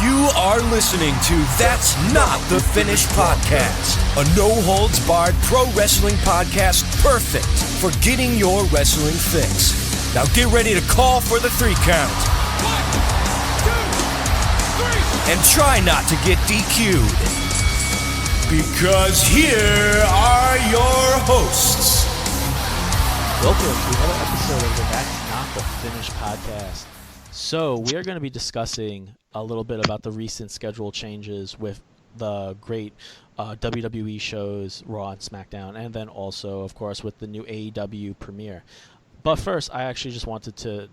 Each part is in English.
You are listening to That's Not the Finish podcast, a no-holds-barred pro wrestling podcast perfect for getting your wrestling fix. Now get ready to call for the 3 count. 1, 2, 3. And try not to get DQ'd. Because here are your hosts. Welcome to another episode of the That's Not the Finish podcast. So we are going to be discussing a little bit about the recent schedule changes with the great WWE shows, Raw and Smackdown, and then also, of course, with the new AEW premiere. But first, I actually just wanted to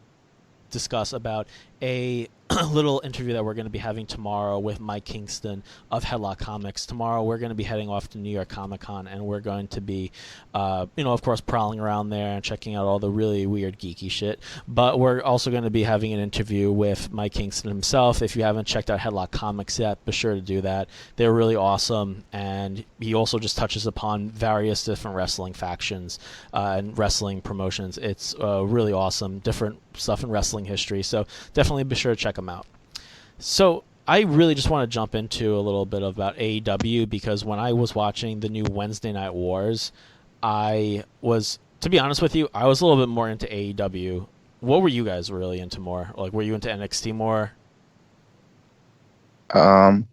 discuss about a little interview that we're going to be having tomorrow with Mike Kingston of Headlocked Comics. Tomorrow we're going to be heading off to New York Comic Con, and we're going to be, of course, prowling around there and checking out all the really weird geeky shit. But we're also going to be having an interview with Mike Kingston himself. If you haven't checked out Headlocked Comics yet, be sure to do that. They're really awesome, and he also just touches upon various different wrestling factions and wrestling promotions. It's really awesome, different stuff in wrestling history, so definitely be sure to check them out. So I really just want to jump into a little bit about AEW, because when I was watching the new Wednesday Night Wars, to be honest with you, I was a little bit more into AEW. What were you guys really into more? Like, were you into NXT more? I'm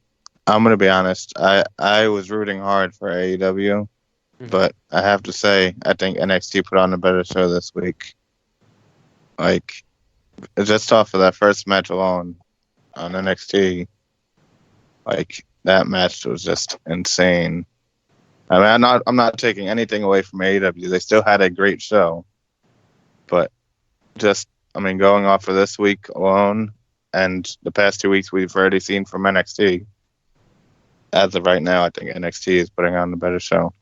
going to be honest. I was rooting hard for AEW, but I have to say, I think NXT put on a better show this week. Like, just off of that first match alone on NXT, like, that match was just insane. I mean, I'm not taking anything away from AEW. They still had a great show, but going off of this week alone and the past 2 weeks we've already seen from NXT, as of right now, I think NXT is putting on a better show.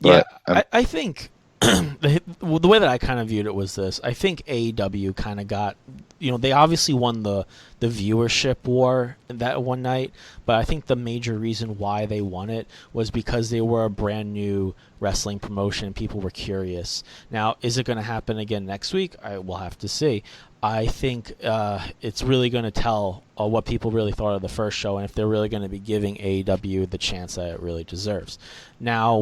But, yeah, I think the way that I kind of viewed it was this. I think AEW kind of got, they obviously won the viewership war that one night, but I think the major reason why they won it was because they were a brand new wrestling promotion. People were curious. Now, is it going to happen again next week? I will have to see. I think it's really going to tell what people really thought of the first show, and if they're really going to be giving AEW the chance that it really deserves. Now,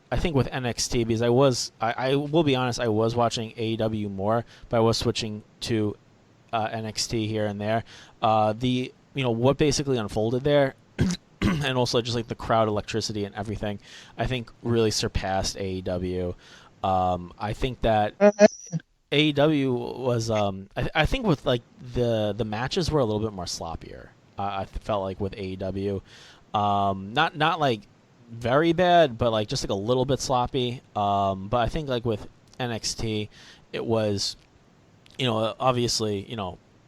I think with NXT, because I will be honest, I was watching AEW more, but I was switching to NXT here and there. What basically unfolded there, and also just like the crowd electricity and everything, I think really surpassed AEW. I think that AEW was, I think with like the matches were a little bit more sloppier. I felt like with AEW, not like very bad, but like just like a little bit sloppy. But I think like with NXT, it was, obviously,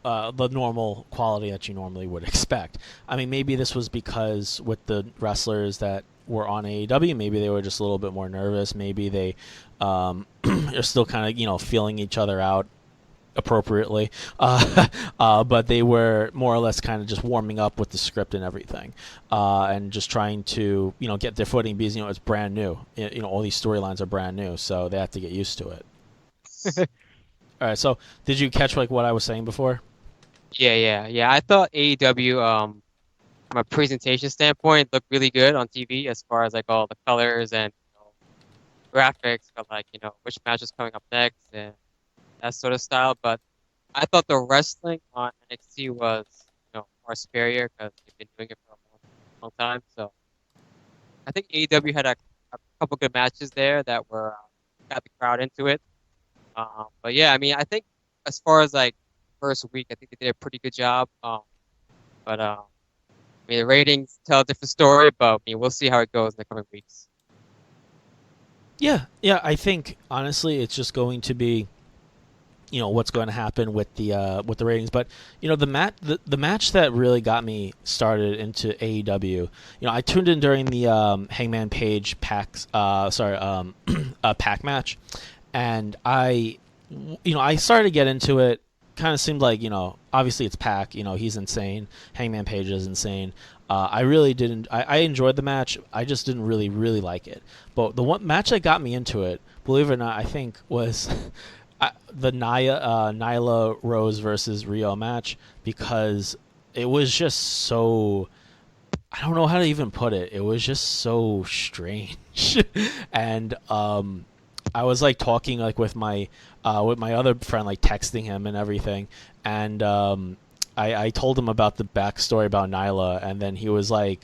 the normal quality that you normally would expect. I mean, maybe this was because with the wrestlers that were on AEW, maybe they were just a little bit more nervous. Maybe they are still kind of, feeling each other out appropriately, but they were more or less kind of just warming up with the script and everything, and just trying to get their footing, because it's brand new. All these storylines are brand new, so they have to get used to it. All right, so did you catch like what I was saying before? Yeah. I thought AEW, from a presentation standpoint, looked really good on TV as far as like all the colors and graphics, but like which match is coming up next and that sort of style. But I thought the wrestling on NXT was, more superior because they've been doing it for a long time. So I think AEW had a couple good matches there that were got the crowd into it. But yeah, I mean, I think as far as like first week, I think they did a pretty good job. But I mean, the ratings tell a different story. But I mean, we'll see how it goes in the coming weeks. Yeah. I think honestly, it's just going to be, what's going to happen with the ratings. But the match that really got me started into AEW, I tuned in during the Hangman Page Pac match, and I started to get into it. Kind of seemed like, obviously it's Pac, he's insane. Hangman Page is insane. I really didn't. I enjoyed the match. I just didn't really like it. But the one match that got me into it, believe it or not, I think was the Nyla Rose versus Rio match, because it was just so, I don't know how to even put it. It was just so strange. And I was like talking like with my other friend, like texting him and everything, and I told him about the backstory about Nyla, and then he was like,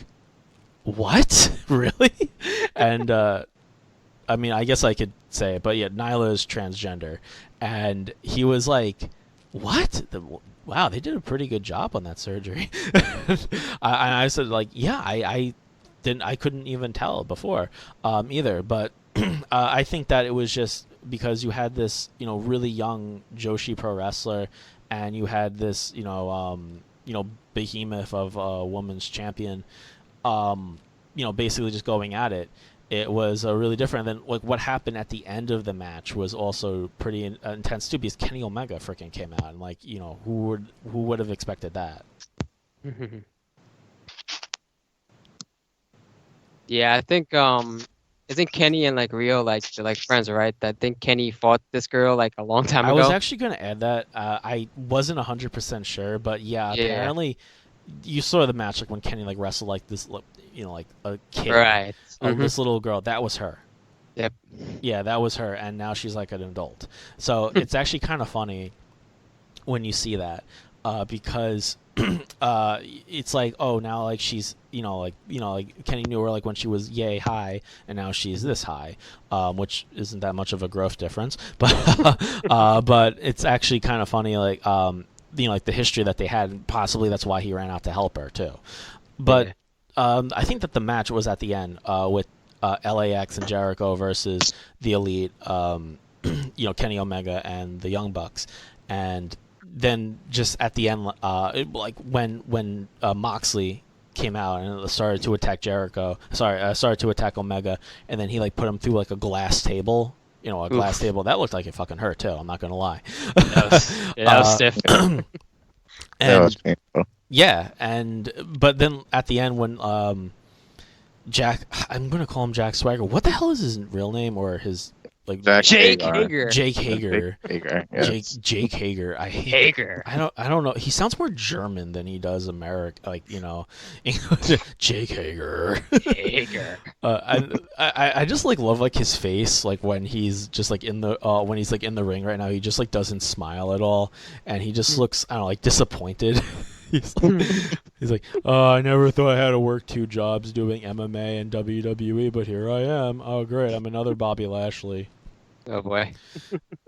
"What? Really?" And I mean, I guess I could say it, but yeah, Nyla is transgender, and he was like, "What? Wow, they did a pretty good job on that surgery." I said, like, yeah, I couldn't even tell before either, but I think that it was just because you had this, really young Joshi pro wrestler, and you had this, behemoth of a women's champion, basically just going at it. It was really different. Than like what happened at the end of the match was also pretty intense too, because Kenny Omega freaking came out, and like, who would have expected that? Yeah, I think isn't Kenny and like Rio like they're like friends, right? I think Kenny fought this girl like a long time ago. I was actually gonna add that. I wasn't 100% sure, but yeah, apparently you saw the match like when Kenny like wrestled like this, like a kid, right? This little girl. That was her. Yep. Yeah, that was her, and now she's like an adult. So it's actually kind of funny when you see that, because it's like, oh, now like she's like Kenny knew her like when she was yay high, and now she's this high, which isn't that much of a growth difference, but but it's actually kind of funny, like like the history that they had, and possibly that's why he ran out to help her too. But I think that the match was at the end with LAX and Jericho versus the Elite, Kenny Omega and the Young Bucks, and then just at the end, like when Moxley came out and started to attack started to attack Omega, and then he like put him through like a glass table, glass table that looked like it fucking hurt too. I'm not gonna lie. That was stiff. That was painful. Yeah, but then at the end when Jack, I'm gonna call him Jack Swagger. What the hell is his real name, or his like Jake Hager? Jake Hager. Yes. Jake Hager. Hager. I don't know. He sounds more German than he does American. Like Jake Hager. Hager. I just like love like his face, like when he's just like in the when he's like in the ring right now. He just like doesn't smile at all, and he just looks, I don't know, like disappointed. He's like, oh, I never thought I had to work 2 jobs doing MMA and WWE, but here I am. Oh, great, I'm another Bobby Lashley. Oh boy.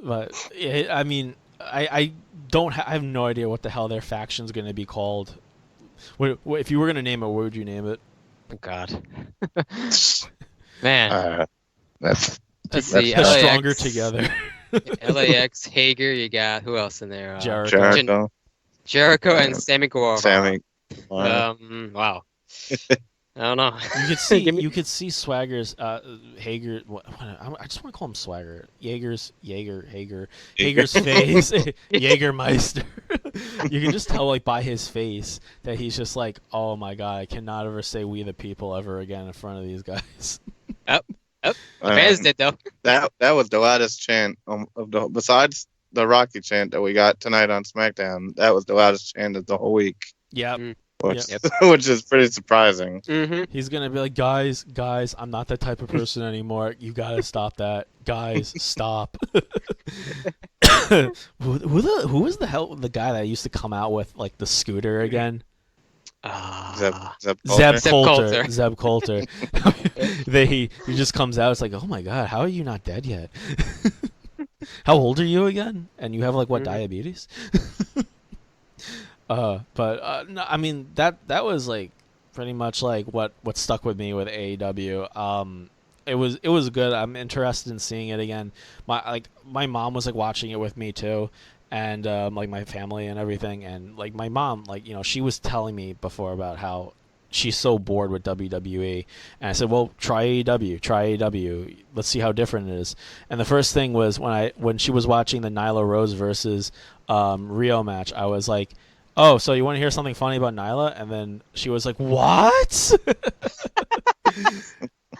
But I mean, I don't. I have no idea what the hell their faction's going to be called. If you were going to name it, what would you name it? Oh God. Man. Let's see. Stronger Together. LAX, Hager. You got who else in there? Jericho and Sammy Guevara. Wow. I don't know. You could see Swagger's Hager. I just want to call him Swagger. Hager's face. Jägermeister. You can just tell like by his face that he's just like, oh my god, I cannot ever say "We the People" ever again in front of these guys. The fans did though. That was the loudest chant besides the Rocky chant that we got tonight on SmackDown. That was the loudest chant of the whole week. Yeah. Which is pretty surprising. Mm-hmm. He's gonna be like, guys, I'm not that type of person anymore. You gotta stop that, guys. Stop. Who was the guy that used to come out with like the scooter again? Zeb Coulter. He just comes out. It's like, oh my god, how are you not dead yet? How old are you again? And you have like what, diabetes? No, I mean that was like pretty much like what stuck with me with AEW. It was good. I'm interested in seeing it again. My mom was like watching it with me too, and like my family and everything. And like my mom, like she was telling me before about how she's so bored with WWE, and I said, well, try AEW. Let's see how different it is. And the first thing was when she was watching the Nyla Rose versus Rio match, I was like, oh, so you want to hear something funny about Nyla? And then she was like, what?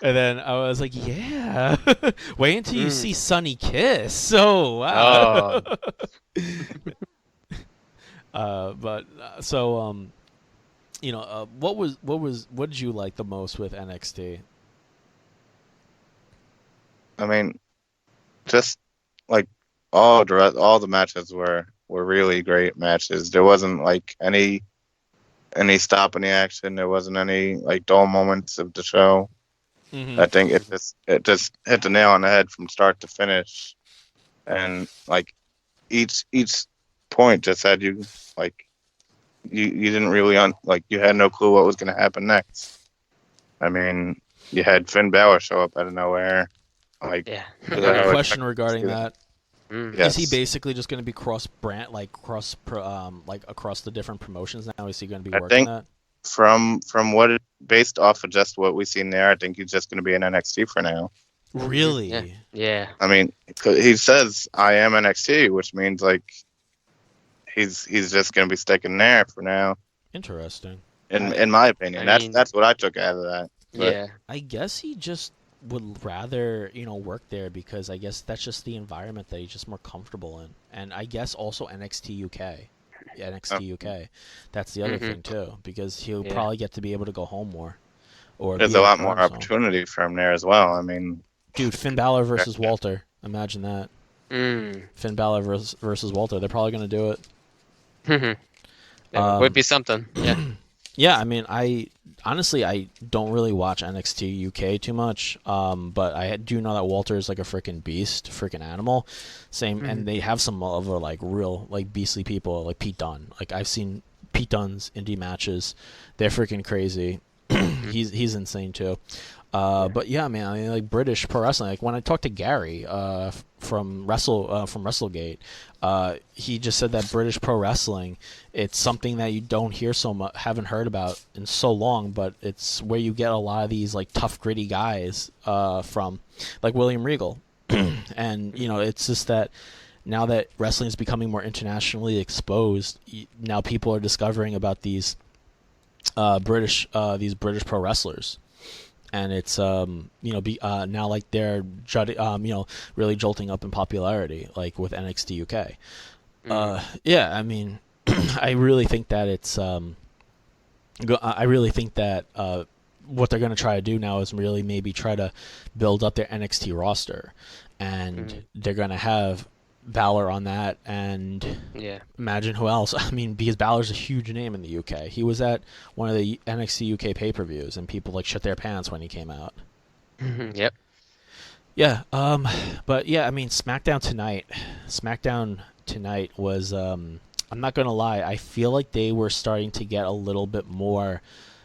And then I was like, yeah. Wait until you see Sonny kiss. So wow. What did you like the most with NXT? I mean, just like all the matches were really great matches. There wasn't like any stop in the action. There wasn't any like dull moments of the show. I think it just hit the nail on the head from start to finish, and like each point just had you like you didn't really you had no clue what was going to happen next. I mean, you had Finn Balor show up out of nowhere. Like, yeah. I have a question regarding that. Yes. Is he basically just going to be across the different promotions now? Is he going to be working that? From based off of just what we've seen there, I think he's just going to be in NXT for now. Really? Yeah. I mean, he says I am NXT, which means like he's just going to be sticking there for now. Interesting. In my opinion, that's what I took out of that. But Yeah. I guess he just would rather work there because I guess that's just the environment that he's just more comfortable in, and I guess also NXT UK. That's the other thing too, because he'll probably get to be able to go home more. Or there's a lot more opportunity for him there as well. I mean, dude, Finn Balor versus Walter. Imagine that. Finn Balor versus Walter. They're probably going to do it. It would be something. Yeah. Yeah, I mean, I don't really watch NXT UK too much, but I do know that Walter is like a freaking beast, freaking animal. Same, and they have some other like real like beastly people, like Pete Dunne. Like I've seen Pete Dunne's indie matches; they're freaking crazy. He's insane too. But yeah, man, I mean, like British pro wrestling. Like when I talked to Gary from WrestleGate, he just said that British pro wrestling, it's something that you don't hear so much, haven't heard about in so long, but it's where you get a lot of these like tough, gritty guys from, like William Regal, and it's just that. Now that wrestling is becoming more internationally exposed, now people are discovering about these British pro wrestlers. And it's now like they're really jolting up in popularity, like with NXT UK. Yeah, I mean, I really think that it's what they're going to try to do now is really maybe try to build up their NXT roster, and they're going to have Balor on that, and imagine who else. I mean, because Balor's a huge name in the UK. He was at one of the NXT UK pay-per-views, and people like shit their pants when he came out. Yep. Yeah. But yeah, I mean, Smackdown tonight was. I'm not gonna lie. I feel like they were starting to get a little bit more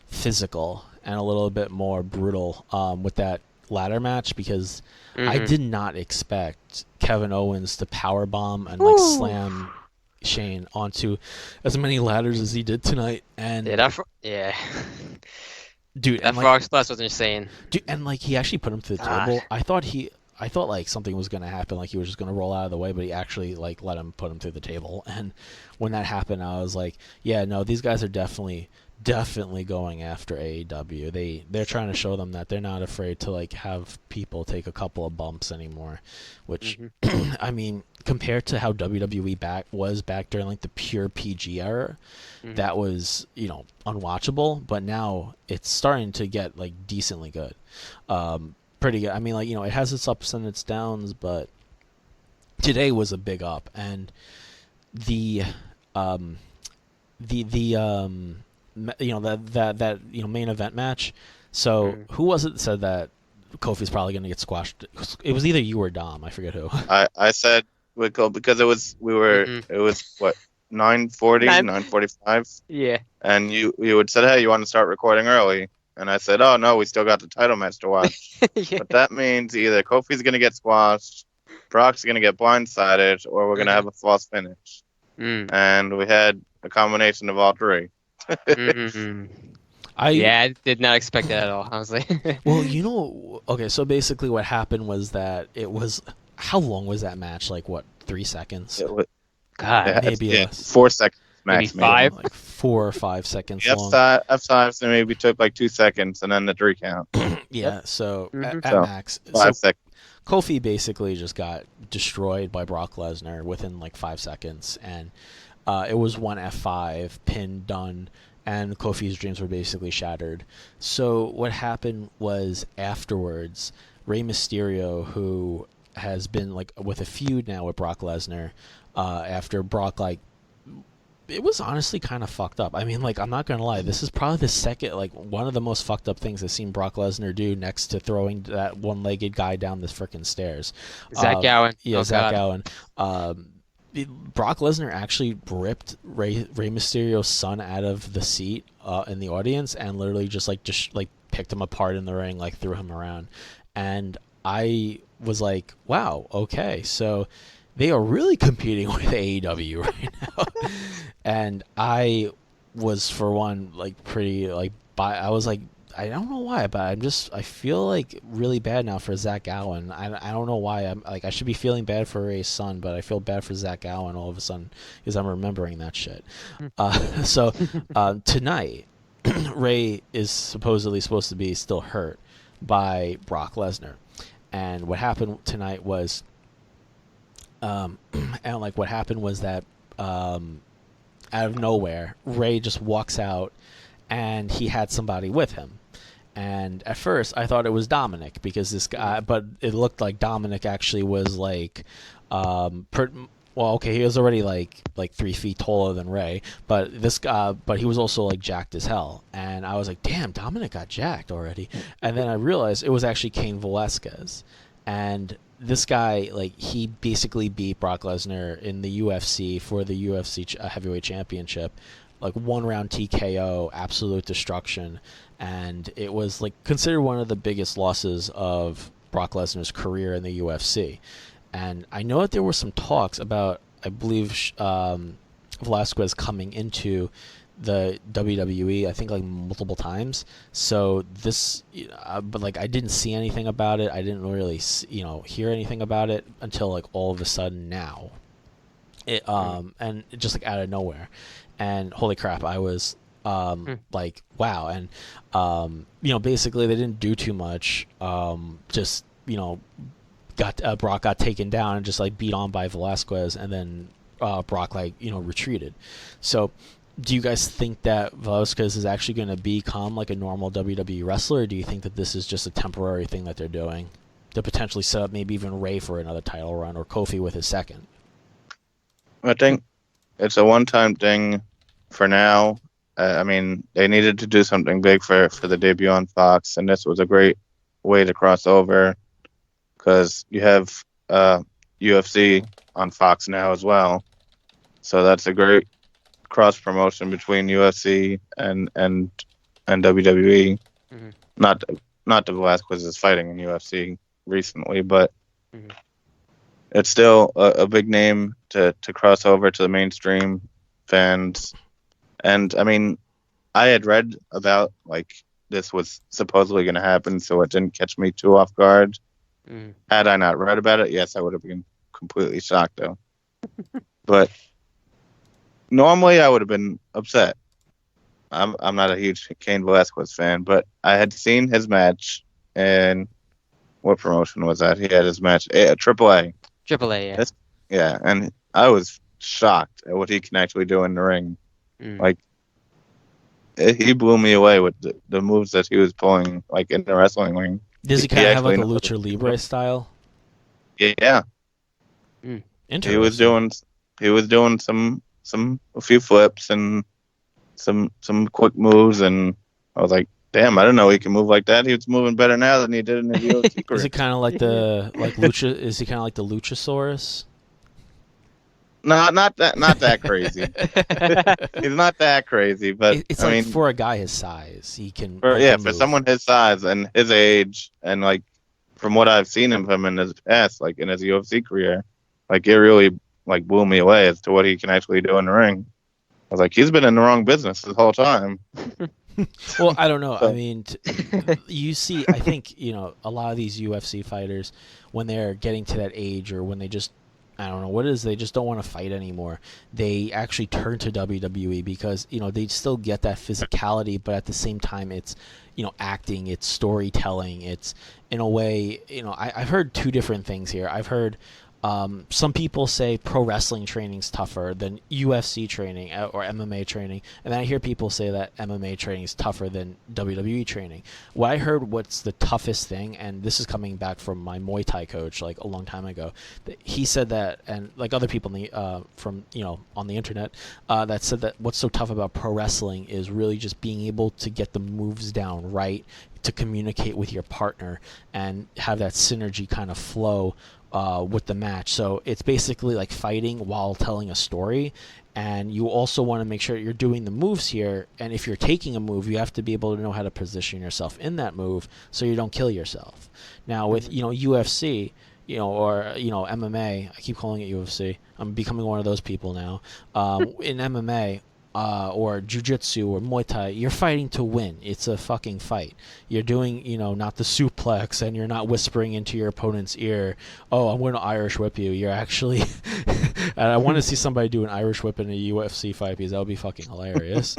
physical and a little bit more brutal with that ladder match, because I did not expect Kevin Owens to powerbomb and like slam Shane onto as many ladders as he did tonight. And dude, that frog splash was insane. Dude, and like he actually put him to the table. I thought like something was gonna happen, like he was just gonna roll out of the way, but he actually like let him put him through the table. And when that happened, I was like, yeah, no, these guys are definitely going after AEW. They're trying to show them that they're not afraid to like have people take a couple of bumps anymore, which I mean, compared to how WWE was back during like the pure PG era, that was unwatchable. But now it's starting to get like decently good, pretty good. I mean, like it has its ups and its downs, but today was a big up. And the that main event match. So who was it that said that Kofi's probably going to get squashed? It was either you or Dom. I forget who. I said because it was what 9:40, 9:45. Yeah. And you had said, hey, you want to start recording early? And I said, oh no, we still got the title match to watch. But that means either Kofi's going to get squashed, Brock's going to get blindsided, or we're going to have a false finish. And we had a combination of all three. I did not expect that at all, honestly. Well, okay, so basically what happened was that it was, how long was that match? Like what, 3 seconds? Maybe 4 seconds max. Maybe 5? Like 4 or 5 seconds long. F5s maybe took like 2 seconds, and then the 3 count. Yeah, so at So, max, 5 seconds. Kofi basically just got destroyed by Brock Lesnar within like 5 seconds, and it was one F5 pin done, and Kofi's dreams were basically shattered. So what happened was afterwards, Rey Mysterio, who has been like with a feud now with Brock Lesnar, after Brock like. It was honestly kind of fucked up. I mean, like, I'm not gonna lie. This is probably the second, like, one of the most fucked up things I've seen Brock Lesnar do, next to throwing that one-legged guy down the frickin' stairs. Zach Gowen. Yeah, Oh, Zach God. Gowen. Brock Lesnar actually ripped Rey Mysterio's son out of the seat in the audience, and literally just picked him apart in the ring, like threw him around. And I was like, wow, okay, so they are really competing with AEW right now. And I was, for one, like pretty like I was like, I don't know why, but I feel like really bad now for Zach Gowen. I don't know why. I'm like, I should be feeling bad for Ray's son, but I feel bad for Zach Gowen all of a sudden because I'm remembering that shit. So tonight, Ray is supposedly supposed to be still hurt by Brock Lesnar, and what happened tonight was, what happened was that out of nowhere, Ray just walks out, and he had somebody with him. And at first, I thought it was Dominic, because this guy, but it looked like Dominic actually was like, he was already like 3 feet taller than Ray, but this guy, but he was also like jacked as hell. And I was like, damn, Dominic got jacked already. And then I realized it was actually Cain Velasquez, and this guy, like, he basically beat Brock Lesnar in the UFC for the UFC heavyweight championship, like 1-round TKO, absolute destruction, and it was like considered one of the biggest losses of Brock Lesnar's career in the UFC. And I know that there were some talks about, I believe, Velasquez coming into the WWE, I think, like multiple times. So this, but like, I didn't see anything about it. I didn't really, hear anything about it until like all of a sudden now. And it just like out of nowhere, and holy crap, I was like, wow. And basically they didn't do too much. Just Brock got taken down and just like beat on by Velasquez, and then Brock retreated. So do you guys think that Velasquez is actually going to become like a normal WWE wrestler, or do you think that this is just a temporary thing that they're doing to potentially set up maybe even Ray for another title run, or Kofi with his second? I think it's a one-time thing for now. I mean, they needed to do something big for the debut on Fox, and this was a great way to cross over, because you have UFC on Fox now as well. So that's a great cross promotion between UFC and WWE. Mm-hmm. Not that Velasquez is fighting in UFC recently, but it's still a big name to cross over to the mainstream fans. And I mean, I had read about like this was supposedly going to happen, so it didn't catch me too off guard. Had I not read about it, yes, I would have been completely shocked though. But normally I would have been upset. I'm not a huge Cain Velasquez fan, but I had seen his match, and what promotion was that? He had his match at AAA. AAA, yeah. Yeah, and I was shocked at what he can actually do in the ring. Like, he blew me away with the moves that he was pulling, like, in the wrestling ring. Does he kind of have like a lucha libre style? Yeah. Interesting. He was doing a few flips and some quick moves, and I was like, damn, I didn't know he can move like that. He was moving better now than he did in his UFC career. Is it kind of like lucha? Is he kind of like the Luchasaurus? No, not that crazy. He's not that crazy, but it's for a guy his size, he can. For someone his size and his age, and like from what I've seen of him in his past, like in his UFC career, like it really like blew me away as to what he can actually do in the ring. I was like, he's been in the wrong business this whole time. Well, I don't know. I mean, you see, I think a lot of these UFC fighters, when they're getting to that age, or when they just, I don't know what it is. They just don't want to fight anymore. They actually turn to WWE because they still get that physicality, but at the same time, it's acting, it's storytelling, it's in a way. I've heard two different things here. I've heard some people say pro wrestling training's tougher than UFC training or MMA training, and then I hear people say that MMA training is tougher than WWE training. What I heard, what's the toughest thing, and this is coming back from my Muay Thai coach like a long time ago. He said that, and like other people from on the internet, that said that what's so tough about pro wrestling is really just being able to get the moves down right, to communicate with your partner and have that synergy kind of flow with the match. So it's basically like fighting while telling a story, and you also want to make sure you're doing the moves here, and if you're taking a move, you have to be able to know how to position yourself in that move so you don't kill yourself. Now with UFC, or MMA, I keep calling it UFC, I'm becoming one of those people now. In MMA, or jiu-jitsu or Muay Thai, you're fighting to win. It's a fucking fight. You're doing, not the suplex, and you're not whispering into your opponent's ear, oh, I'm going to Irish whip you. You're actually... and I want to see somebody do an Irish whip in a UFC fight, because that would be fucking hilarious.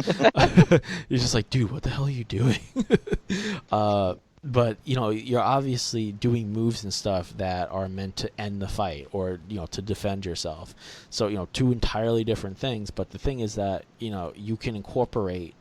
You're just like, dude, what the hell are you doing? But you're obviously doing moves and stuff that are meant to end the fight or to defend yourself. So two entirely different things. But the thing is that you can incorporate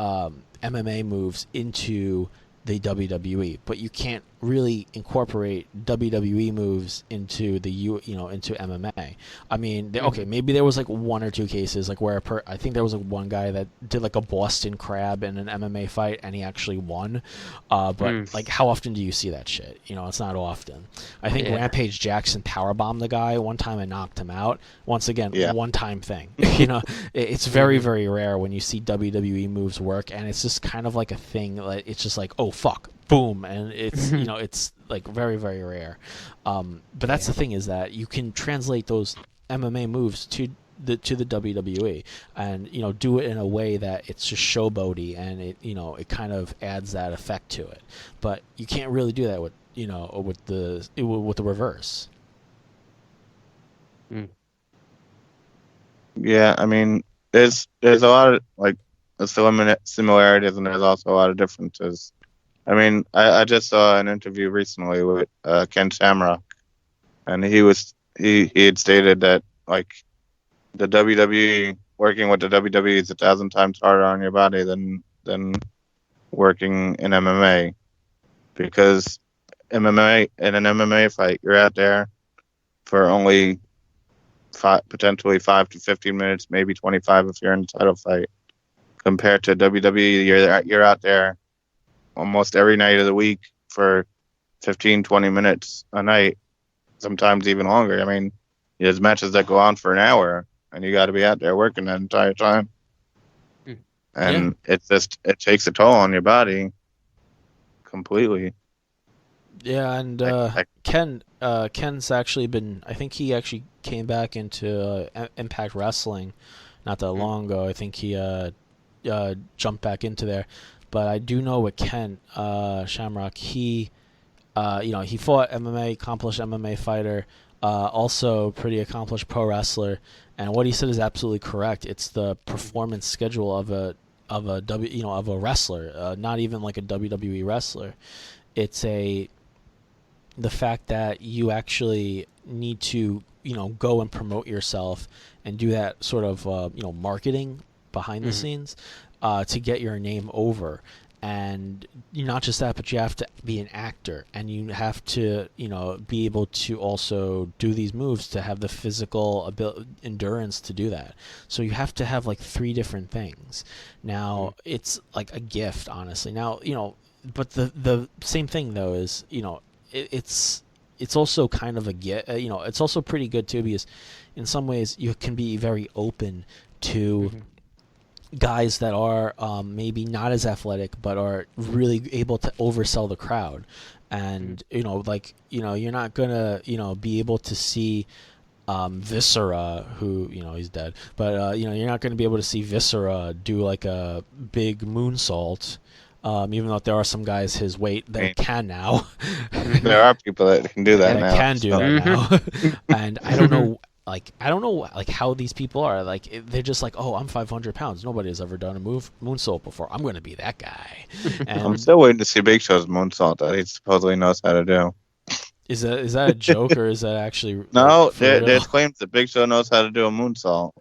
MMA moves into the WWE, but you can't really incorporate WWE moves into into MMA. I mean, okay, maybe there was like one or two cases like where I think there was like one guy that did like a Boston Crab in an MMA fight and he actually won. But like, how often do you see that shit? It's not often. I think Rampage Jackson powerbombed the guy one time and knocked him out. Once again, one-time thing. It's very, very rare when you see WWE moves work, and it's just kind of like a thing. Like, it's just like, oh fuck, boom, and it's it's like very, very rare. But that's the thing, is that you can translate those MMA moves to the WWE, and do it in a way that it's just showboaty, and it kind of adds that effect to it. But you can't really do that with with the reverse. Yeah, I mean, there's a lot of like similarities, and there's also a lot of differences. I mean, I just saw an interview recently with Ken Shamrock, and he had stated that like the WWE, working with the WWE is 1,000 times harder on your body than working in MMA, because in an MMA fight, you're out there for only potentially 5 to 15 minutes, maybe 25 if you're in a title fight. Compared to WWE, you're out there almost every night of the week for 15, 20 minutes a night, sometimes even longer. I mean, there's matches that go on for an hour, and you got to be out there working that entire time. And it takes a toll on your body completely. Yeah, and Ken's actually been, I think he actually came back into Impact Wrestling not that long ago. I think he jumped back into there. But I do know with Ken Shamrock, he fought MMA, accomplished MMA fighter, also pretty accomplished pro wrestler. And what he said is absolutely correct. It's the performance schedule of a wrestler, not even like a WWE wrestler. It's the fact that you actually need to go and promote yourself and do that sort of marketing behind the scenes to get your name over. And not just that, but you have to be an actor, and you have to be able to also do these moves to have the physical endurance to do that. So you have to have like 3 different things. Now it's like a gift, honestly. Now but the same thing though is it's also kind of a gift. It's also pretty good too, because in some ways you can be very open to guys that are maybe not as athletic but are really able to oversell the crowd. And you're not gonna be able to see Viscera, who he's dead, but you're not going to be able to see Viscera do like a big moonsault Even though there are some guys his weight that can now. There are people that can do that that now. can do that now. And I don't know. How these people are. Like, they're just like, oh, I'm 500 pounds. Nobody has ever done a moonsault before. I'm going to be that guy. And I'm still waiting to see Big Show's moonsault that he supposedly knows how to do. Is that a joke or is that actually? No, like, there's claims that Big Show knows how to do a moonsault,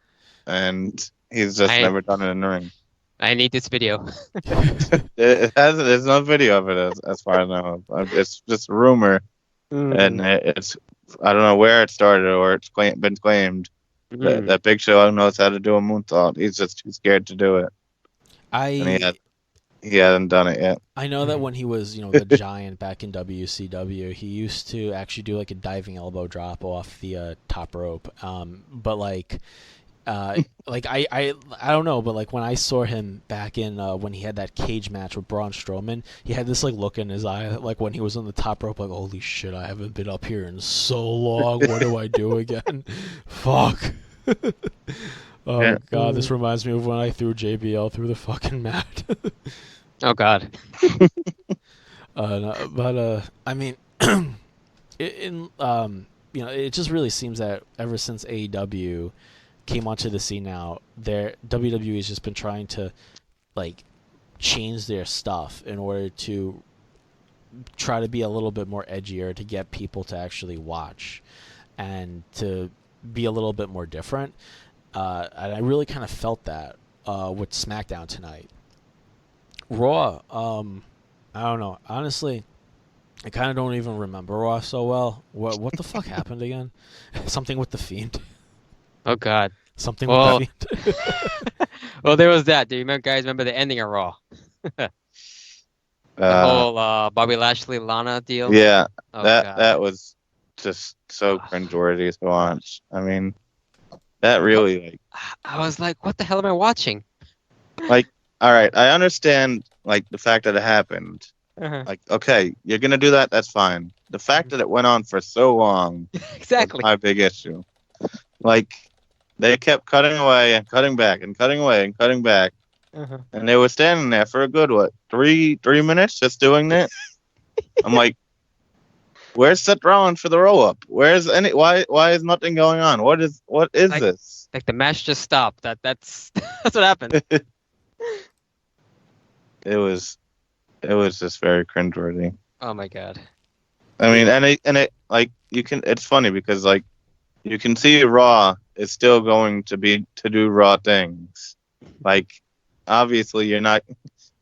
and he's just never done it in the ring. I need this video. There's no video of it as far as I know. It's just a rumor, and it's I don't know where it started or it's been claimed that Big Show knows how to do a moonsault. He's just too scared to do it. And he hasn't done it yet. I know that when he was, the Giant back in WCW, he used to actually do like a diving elbow drop off the top rope. But I don't know, but like when I saw him back in when he had that cage match with Braun Strowman, he had this like look in his eye, like when he was on the top rope, like, holy shit, I haven't been up here in so long. What do I do again? Fuck. Oh God, this reminds me of when I threw JBL through the fucking mat. Oh God. I mean, it just really seems that ever since AEW came onto the scene now, WWE has just been trying to like change their stuff in order to try to be a little bit more edgier to get people to actually watch and to be a little bit more different. And I really kind of felt that with Smackdown tonight. Raw, I don't know. Honestly, I kind of don't even remember Raw so well. What the fuck happened again? Something with the Fiend. Oh God. Something with the Fiend. Well, there was that. Do you guys remember the ending of Raw? The whole Bobby Lashley Lana deal. Yeah, oh, that was just so cringeworthy to watch. I mean, that really I was like, what the hell am I watching? Like, all right, I understand like the fact that it happened. Like, okay, you're gonna do that. That's fine. The fact that it went on for so long, exactly, was my big issue. Like, they kept cutting away and cutting back and cutting away and cutting back, and they were standing there for a good 3 minutes just doing that. I'm like, where's Seth Rollins for the roll up? Where's why is nothing going on? What is this? Like the match just stopped. That's what happened. It was just very cringeworthy. Oh my God. I mean, and it like you can. It's funny because like you can see Raw is still going to do Raw things. Like, obviously, you're not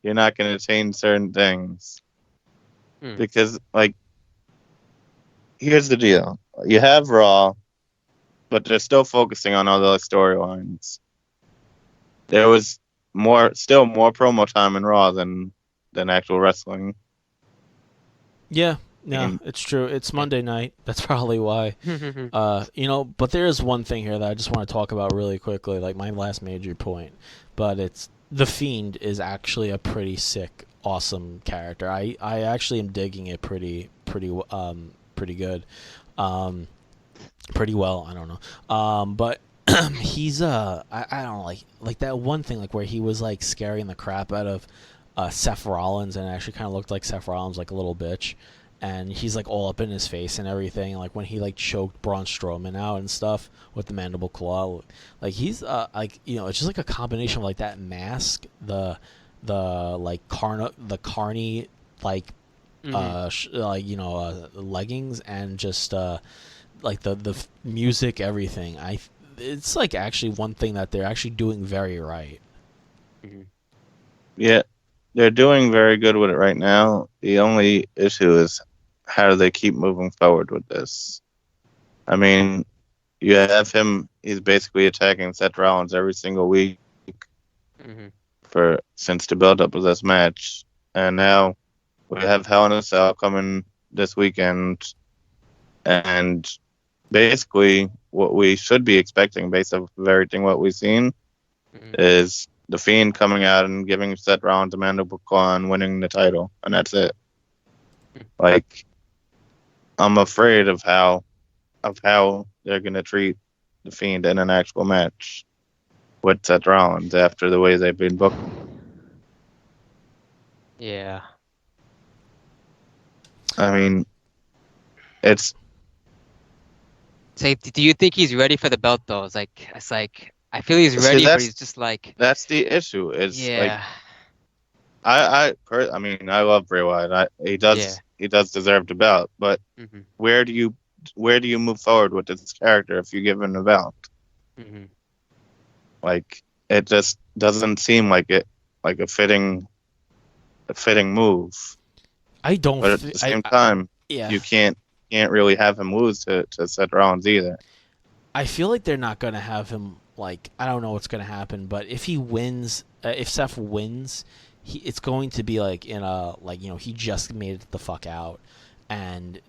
going to change certain things because like here's the deal: you have Raw, but they're still focusing on other storylines. There was still more promo time in Raw than actual wrestling. Yeah, it's true. It's Monday night. That's probably why. But there is one thing here that I just want to talk about really quickly, like my last major point. But it's the Fiend is actually a pretty sick, awesome character. I actually am digging it pretty good, pretty well. I don't know, but. He's I don't know, like that one thing like where he was like scaring the crap out of Seth Rollins and actually kind of looked like Seth Rollins like a little bitch, and he's like all up in his face and everything, like when he like choked Braun Strowman out and stuff with the mandible claw, like he's like it's just like a combination of like that mask, the carny like leggings and just like the music, everything. It's like actually one thing that they're actually doing very right. Yeah, they're doing very good with it right now. The only issue is how do they keep moving forward with this? I mean, you have him, he's basically attacking Seth Rollins every single week since the build up of this match. And now we have Hell in a Cell coming this weekend, and basically what we should be expecting based off of everything what we've seen is the Fiend coming out and giving Seth Rollins a mandible claw and winning the title, and that's it. Like, I'm afraid of how they're gonna treat the Fiend in an actual match with Seth Rollins after the way they've been booked. Yeah. I mean, it's Say, do you think he's ready for the belt though? It's like I feel he's see ready, but he's just like, that's the issue. Is like yeah, I mean, I love Bray Wyatt. yeah. He does deserve the belt, but Mhm. where do you move forward with this character if you give him the belt? Mhm. Like it just doesn't seem like a fitting move. I don't. But at the same time, Yeah. you can't really have him lose to Seth Rollins either. I feel like they're not gonna have him. Like, I don't know what's gonna happen, but if he wins, if Seth wins, it's going to be like in a like he just made it the fuck out, and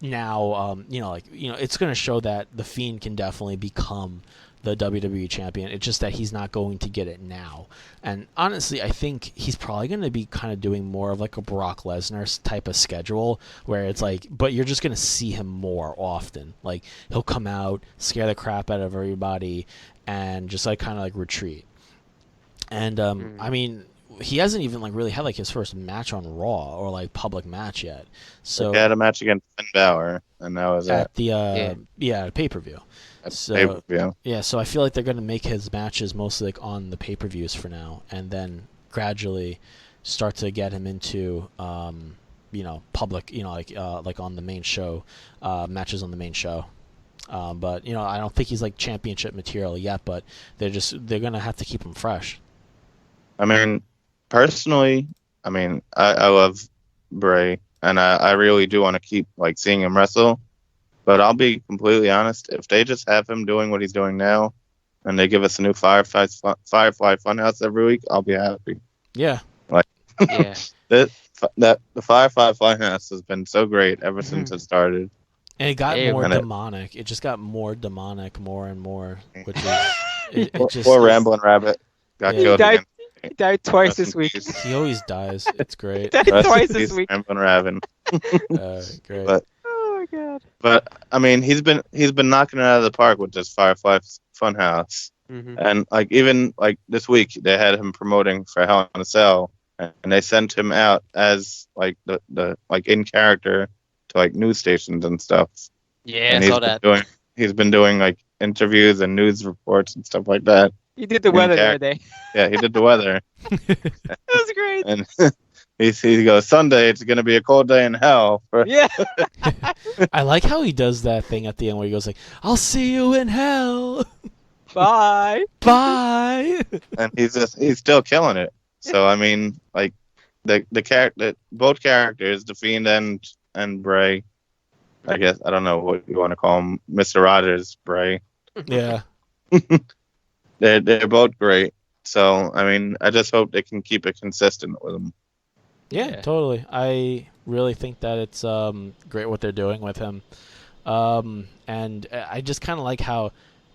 now it's gonna show that the Fiend can definitely become the WWE champion. It's just that he's not going to get it now. And honestly, I think he's probably going to be kind of doing more of like a Brock Lesnar type of schedule where it's like, but you're just going to see him more often. Like he'll come out, scare the crap out of everybody, and just like kind of like retreat. And I mean, he hasn't even like really had like his first match on Raw or like public match yet. So He had a match against Finn Balor, and that was at it. the pay-per-view. So Pay-per-view. yeah, so I feel like they're going to make his matches mostly like on the pay-per-views for now, and then gradually start to get him into public, like on the main show, matches on the main show. But I don't think he's like championship material yet, but they're going to have to keep him fresh. I mean, personally, I love Bray, and I really do want to keep like seeing him wrestle. But I'll be completely honest, if they just have him doing what he's doing now, and they give us a new Firefly Funhouse every week, I'll be happy. Yeah. Like, Yeah. the Firefly Funhouse has been so great ever since it started. And it got more demonic. It just got more demonic, more and more, which is Poor Rambling Rabbit got killed again. He died twice this week. He always dies. It's great. He died twice this week. Rambling Rabbit. Great. Oh my god. But I mean, he's been knocking it out of the park with this Firefly Funhouse, and like even like this week they had him promoting for Hell in a Cell, and they sent him out as like the like in character to like news stations and stuff. Yeah, and I saw that. He's been doing like interviews and news reports and stuff like that. He did the weather the other day. Yeah, he did the weather. That was great. And he goes, Sunday, it's going to be a cold day in hell. Yeah. I like how he does that thing at the end where he goes like, I'll see you in hell. Bye. Bye. And he's still killing it. So, I mean, like, both characters, The Fiend and Bray, I guess, I don't know what you want to call him, Mr. Rogers, Bray. Yeah. They're both great. So, I mean, I just hope they can keep it consistent with them. Yeah, totally. I really think that it's great what they're doing with him. And I just kind of like how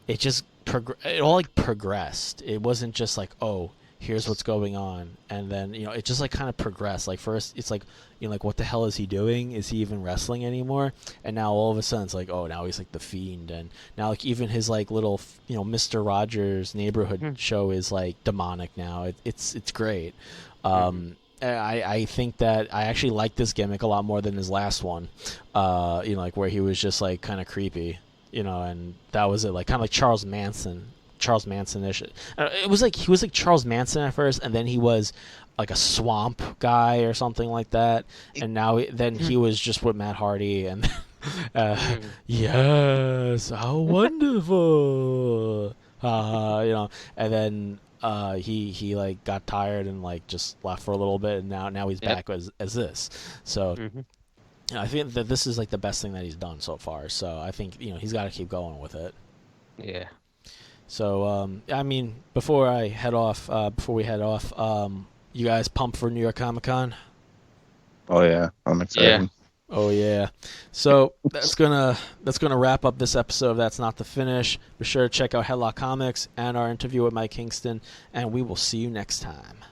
it just it all like progressed. It wasn't just like, oh, here's what's going on, and then it just like kind of progressed. Like first it's like like what the hell is he doing? Is he even wrestling anymore? And now all of a sudden it's like, oh, now he's like the Fiend, and now like even his like little Mr. Rogers neighborhood show is like demonic now. It's great. I think that I actually like this gimmick a lot more than his last one. Like where he was just like kind of creepy, and that was it. Like kind of like Charles Manson-ish. It was like he was like Charles Manson at first, and then he was like a swamp guy or something like that, and now then he was just with Matt Hardy, and yes, how wonderful, and then he like got tired and like just left for a little bit, and now he's back as this. So I think that this is like the best thing that he's done so far. So I think he's got to keep going with it. Yeah. So I mean, before we head off, you guys pumped for New York Comic Con? Oh yeah, I'm excited. Yeah. Oh yeah. So that's gonna wrap up this episode of That's Not the Finish. Be sure to check out Headlocked Comics and our interview with Mike Kingston, and we will see you next time.